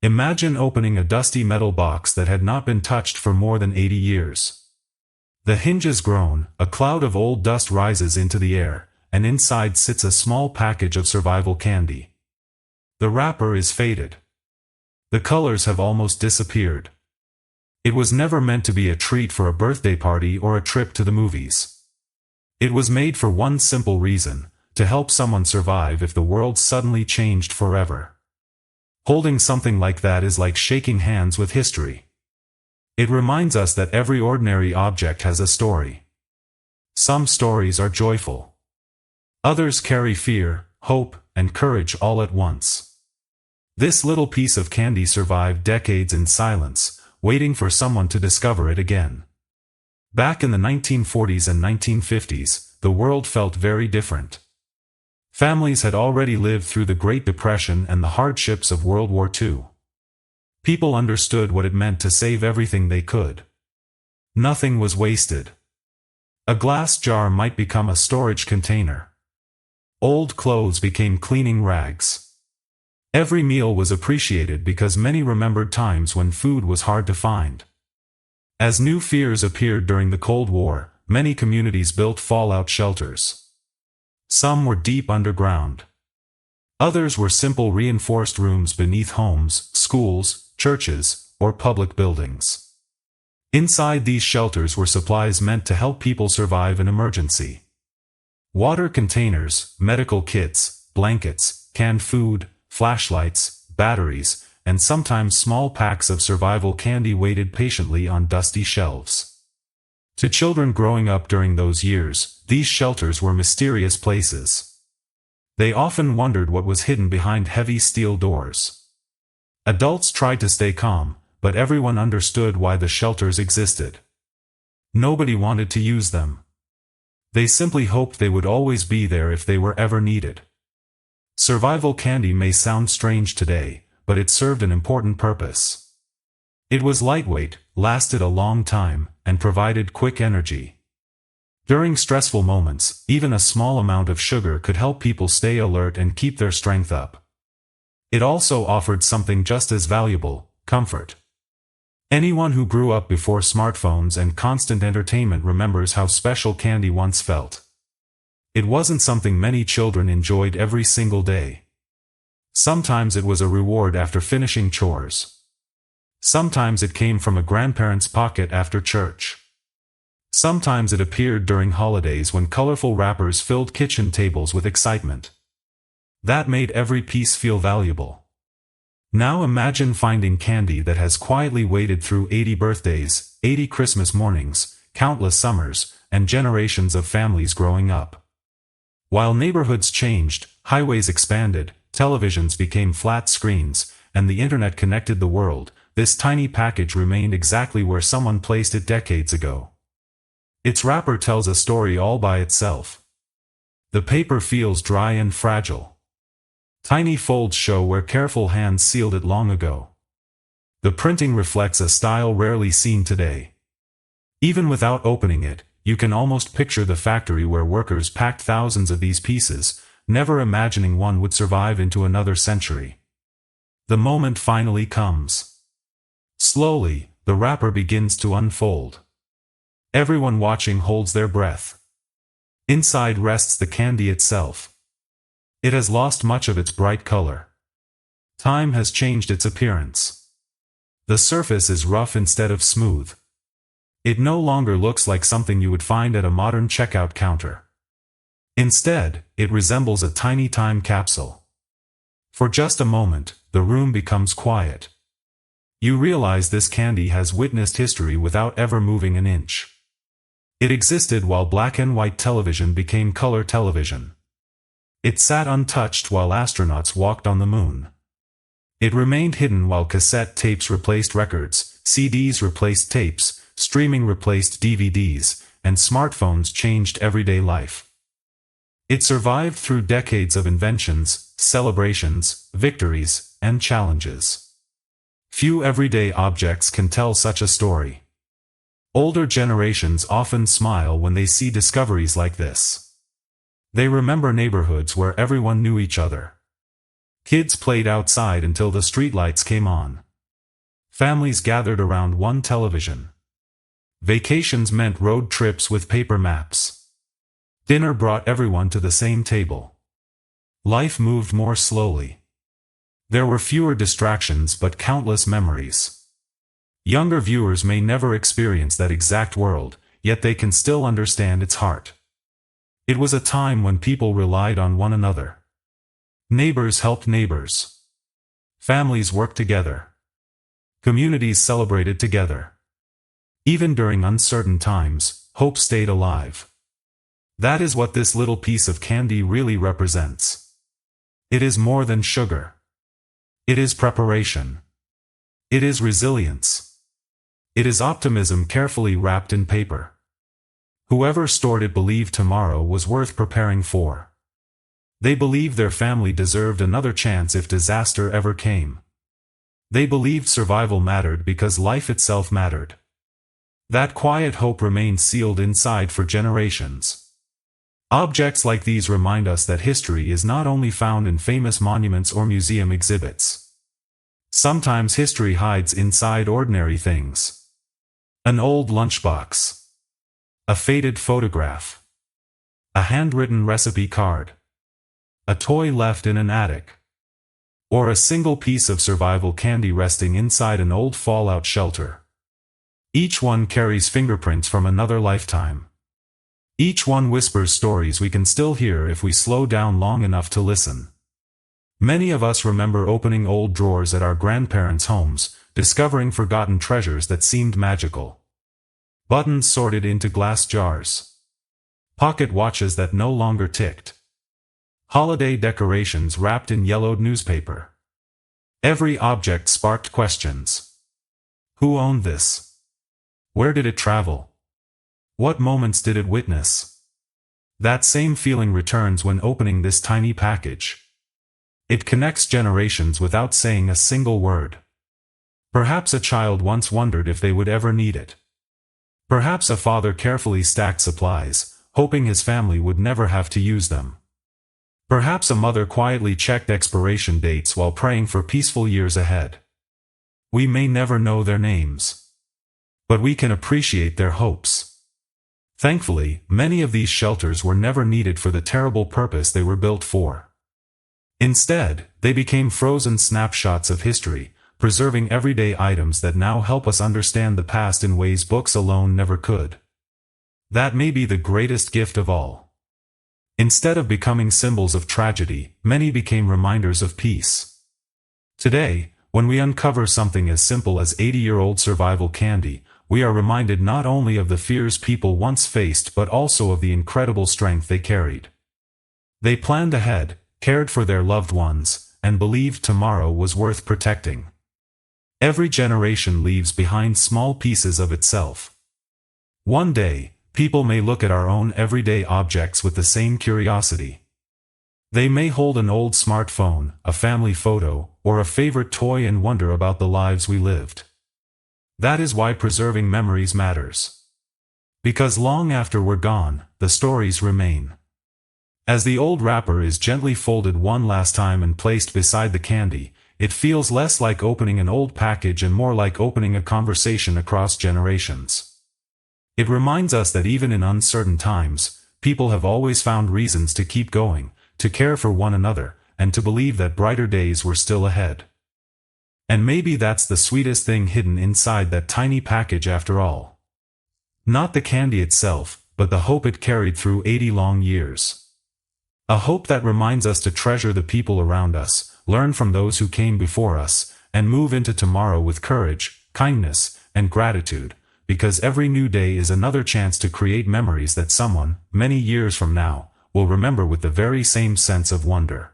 Imagine opening a dusty metal box that had not been touched for more than 80 years. The hinges groan, a cloud of old dust rises into the air, and inside sits a small package of survival candy. The wrapper is faded. The colors have almost disappeared. It was never meant to be a treat for a birthday party or a trip to the movies. It was made for one simple reason: to help someone survive if the world suddenly changed forever. Holding something like that is like shaking hands with history. It reminds us that every ordinary object has a story. Some stories are joyful. Others carry fear, hope, and courage all at once. This little piece of candy survived decades in silence, waiting for someone to discover it again. Back in the 1940s and 1950s, the world felt very different. Families had already lived through the Great Depression and the hardships of World War II. People understood what it meant to save everything they could. Nothing was wasted. A glass jar might become a storage container. Old clothes became cleaning rags. Every meal was appreciated because many remembered times when food was hard to find. As new fears appeared during the Cold War, many communities built fallout shelters. Some were deep underground. Others were simple reinforced rooms beneath homes, schools, churches, or public buildings. Inside these shelters were supplies meant to help people survive an emergency. Water containers, medical kits, blankets, canned food, flashlights, batteries, and sometimes small packs of survival candy waited patiently on dusty shelves. To children growing up during those years, these shelters were mysterious places. They often wondered what was hidden behind heavy steel doors. Adults tried to stay calm, but everyone understood why the shelters existed. Nobody wanted to use them. They simply hoped they would always be there if they were ever needed. Survival candy may sound strange today, but it served an important purpose. It was lightweight, lasted a long time, and provided quick energy. During stressful moments, even a small amount of sugar could help people stay alert and keep their strength up. It also offered something just as valuable: comfort. Anyone who grew up before smartphones and constant entertainment remembers how special candy once felt. It wasn't something many children enjoyed every single day. Sometimes it was a reward after finishing chores. Sometimes it came from a grandparent's pocket after church. Sometimes it appeared during holidays when colorful wrappers filled kitchen tables with excitement. That made every piece feel valuable. Now imagine finding candy that has quietly waited through 80 birthdays, 80 Christmas mornings, countless summers, and generations of families growing up. While neighborhoods changed, highways expanded, televisions became flat screens, and the internet connected the world, this tiny package remained exactly where someone placed it decades ago. Its wrapper tells a story all by itself. The paper feels dry and fragile. Tiny folds show where careful hands sealed it long ago. The printing reflects a style rarely seen today. Even without opening it, you can almost picture the factory where workers packed thousands of these pieces, never imagining one would survive into another century. The moment finally comes. Slowly, the wrapper begins to unfold. Everyone watching holds their breath. Inside rests the candy itself. It has lost much of its bright color. Time has changed its appearance. The surface is rough instead of smooth. It no longer looks like something you would find at a modern checkout counter. Instead, it resembles a tiny time capsule. For just a moment, the room becomes quiet. You realize this candy has witnessed history without ever moving an inch. It existed while black and white television became color television. It sat untouched while astronauts walked on the moon. It remained hidden while cassette tapes replaced records, CDs replaced tapes, streaming replaced DVDs, and smartphones changed everyday life. It survived through decades of inventions, celebrations, victories, and challenges. Few everyday objects can tell such a story. Older generations often smile when they see discoveries like this. They remember neighborhoods where everyone knew each other. Kids played outside until the streetlights came on. Families gathered around one television. Vacations meant road trips with paper maps. Dinner brought everyone to the same table. Life moved more slowly. There were fewer distractions but countless memories. Younger viewers may never experience that exact world, yet they can still understand its heart. It was a time when people relied on one another. Neighbors helped neighbors. Families worked together. Communities celebrated together. Even during uncertain times, hope stayed alive. That is what this little piece of candy really represents. It is more than sugar. It is preparation. It is resilience. It is optimism carefully wrapped in paper. Whoever stored it believed tomorrow was worth preparing for. They believed their family deserved another chance if disaster ever came. They believed survival mattered because life itself mattered. That quiet hope remained sealed inside for generations. Objects like these remind us that history is not only found in famous monuments or museum exhibits. Sometimes history hides inside ordinary things. An old lunchbox. A faded photograph. A handwritten recipe card. A toy left in an attic. Or a single piece of survival candy resting inside an old fallout shelter. Each one carries fingerprints from another lifetime. Each one whispers stories we can still hear if we slow down long enough to listen. Many of us remember opening old drawers at our grandparents' homes, discovering forgotten treasures that seemed magical. Buttons sorted into glass jars. Pocket watches that no longer ticked. Holiday decorations wrapped in yellowed newspaper. Every object sparked questions. Who owned this? Where did it travel? What moments did it witness? That same feeling returns when opening this tiny package. It connects generations without saying a single word. Perhaps a child once wondered if they would ever need it. Perhaps a father carefully stacked supplies, hoping his family would never have to use them. Perhaps a mother quietly checked expiration dates while praying for peaceful years ahead. We may never know their names. But we can appreciate their hopes. Thankfully, many of these shelters were never needed for the terrible purpose they were built for. Instead, they became frozen snapshots of history, preserving everyday items that now help us understand the past in ways books alone never could. That may be the greatest gift of all. Instead of becoming symbols of tragedy, many became reminders of peace. Today, when we uncover something as simple as 80-year-old survival candy, we are reminded not only of the fears people once faced but also of the incredible strength they carried. They planned ahead, cared for their loved ones, and believed tomorrow was worth protecting. Every generation leaves behind small pieces of itself. One day, people may look at our own everyday objects with the same curiosity. They may hold an old smartphone, a family photo, or a favorite toy and wonder about the lives we lived. That is why preserving memories matters. Because long after we're gone, the stories remain. As the old wrapper is gently folded one last time and placed beside the candy, it feels less like opening an old package and more like opening a conversation across generations. It reminds us that even in uncertain times, people have always found reasons to keep going, to care for one another, and to believe that brighter days were still ahead. And maybe that's the sweetest thing hidden inside that tiny package after all. Not the candy itself, but the hope it carried through 80 long years. A hope that reminds us to treasure the people around us, learn from those who came before us, and move into tomorrow with courage, kindness, and gratitude. Because every new day is another chance to create memories that someone, many years from now, will remember with the very same sense of wonder.